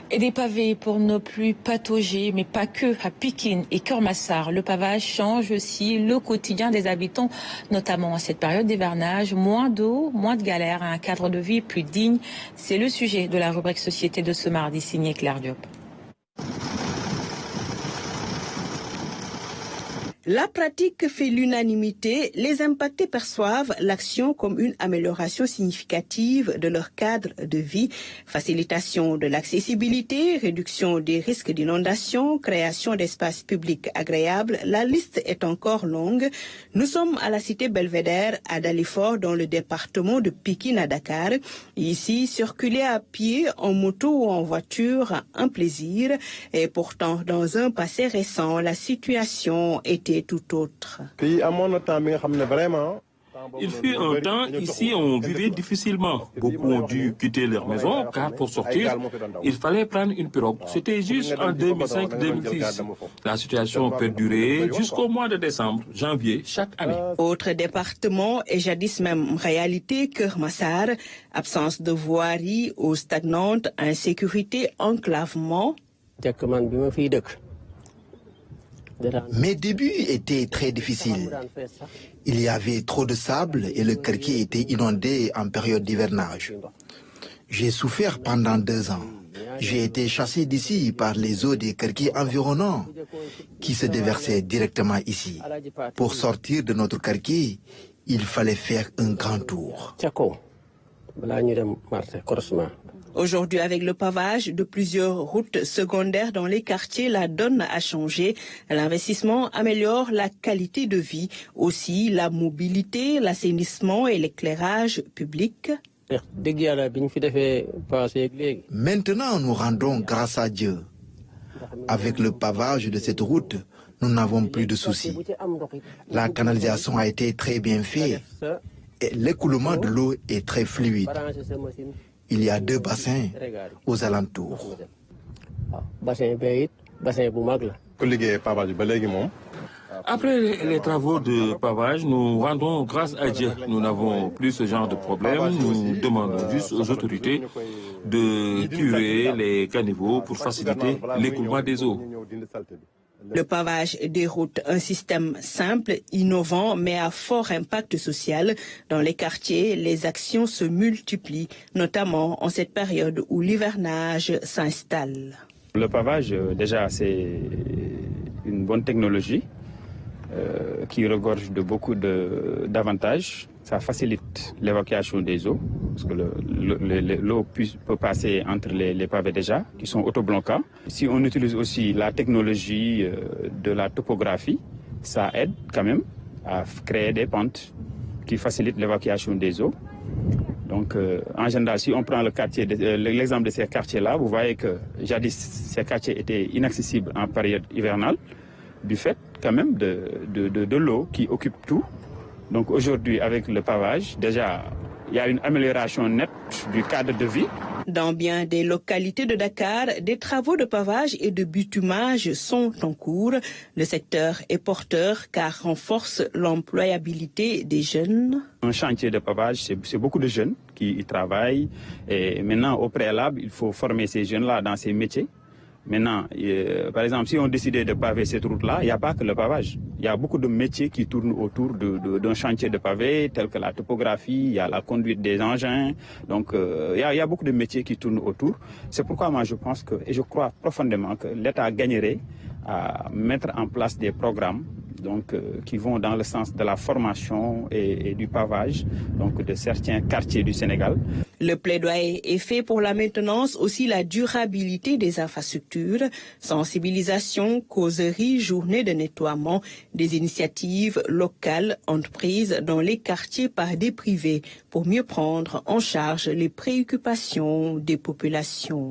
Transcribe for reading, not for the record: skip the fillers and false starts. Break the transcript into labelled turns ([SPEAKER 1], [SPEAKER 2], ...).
[SPEAKER 1] Et des pavés pour ne plus patauger, mais pas que. À Pikine et Keur-Massar, le pavage change aussi le quotidien des habitants, notamment en cette période d'hivernage. Moins d'eau, moins de galères, un cadre de vie plus digne. C'est le sujet de la rubrique Société de ce mardi, signé Claire Diop.
[SPEAKER 2] La pratique fait l'unanimité. Les impactés perçoivent l'action comme une amélioration significative de leur cadre de vie. Facilitation de l'accessibilité, réduction des risques d'inondation, création d'espaces publics agréables. La liste est encore longue. Nous sommes à la cité Belvédère à Dalifort dans le département de Pikine à Dakar. Ici, circuler à pied, en moto ou en voiture, un plaisir. Et pourtant, dans un passé récent, la situation était tout autre.
[SPEAKER 3] Il fut un temps, ici, on vivait difficilement. Beaucoup ont dû quitter leur maison, car pour sortir, il fallait prendre une pirogue. C'était juste en 2005-2006. La situation perdurait jusqu'au mois de décembre, janvier, chaque année.
[SPEAKER 2] Autre département et jadis même réalité, Keur-Massar, absence de voirie, eau stagnante, insécurité, enclavement.
[SPEAKER 4] Mes débuts étaient très difficiles. Il y avait trop de sable et le quartier était inondé en période d'hivernage. J'ai souffert pendant 2 ans. J'ai été chassé d'ici par les eaux des quartiers environnants qui se déversaient directement ici. Pour sortir de notre quartier, il fallait faire un grand tour.
[SPEAKER 2] Aujourd'hui, avec le pavage de plusieurs routes secondaires dans les quartiers, la donne a changé. L'investissement améliore la qualité de vie, aussi la mobilité, l'assainissement et l'éclairage public.
[SPEAKER 4] Maintenant, nous rendons grâce à Dieu. Avec le pavage de cette route, nous n'avons plus de soucis. La canalisation a été très bien faite et l'écoulement de l'eau est très fluide. Il y a 2 bassins aux alentours.
[SPEAKER 3] Après les travaux de pavage, nous rendons grâce à Dieu. Nous n'avons plus ce genre de problème. Nous demandons juste aux autorités de curer les caniveaux pour faciliter l'écoulement des eaux.
[SPEAKER 2] Le pavage des routes, un système simple, innovant, mais à fort impact social. Dans les quartiers, les actions se multiplient, notamment en cette période où l'hivernage s'installe.
[SPEAKER 5] Le pavage, déjà, c'est une bonne technologie qui regorge de beaucoup d'avantages. Ça facilite l'évacuation des eaux, parce que l'eau peut passer entre les pavés déjà, qui sont autobloquants. Si on utilise aussi la technologie de la topographie, ça aide quand même à créer des pentes qui facilitent l'évacuation des eaux. Donc, en général, si on prend l'exemple de ces quartiers-là, vous voyez que jadis, ces quartiers étaient inaccessibles en période hivernale, du fait quand même de l'eau qui occupe tout. Donc aujourd'hui, avec le pavage, déjà, il y a une amélioration nette du cadre de vie.
[SPEAKER 2] Dans bien des localités de Dakar, des travaux de pavage et de bitumage sont en cours. Le secteur est porteur car renforce l'employabilité des jeunes.
[SPEAKER 5] Un chantier de pavage, c'est beaucoup de jeunes qui y travaillent. Et maintenant, au préalable, il faut former ces jeunes-là dans ces métiers. Maintenant, par exemple, si on décidait de paver cette route-là, il n'y a pas que le pavage. Il y a beaucoup de métiers qui tournent autour d'un chantier de pavé, tels que la topographie, il y a la conduite des engins. Donc, il y a beaucoup de métiers qui tournent autour. C'est pourquoi moi, je pense et je crois profondément que l'État gagnerait à mettre en place des programmes qui vont dans le sens de la formation et du pavage de certains quartiers du Sénégal.
[SPEAKER 2] Le plaidoyer est fait pour la maintenance, aussi la durabilité des infrastructures, sensibilisation, causerie, journée de nettoiement, des initiatives locales, entreprises dans les quartiers par des privés pour mieux prendre en charge les préoccupations des populations.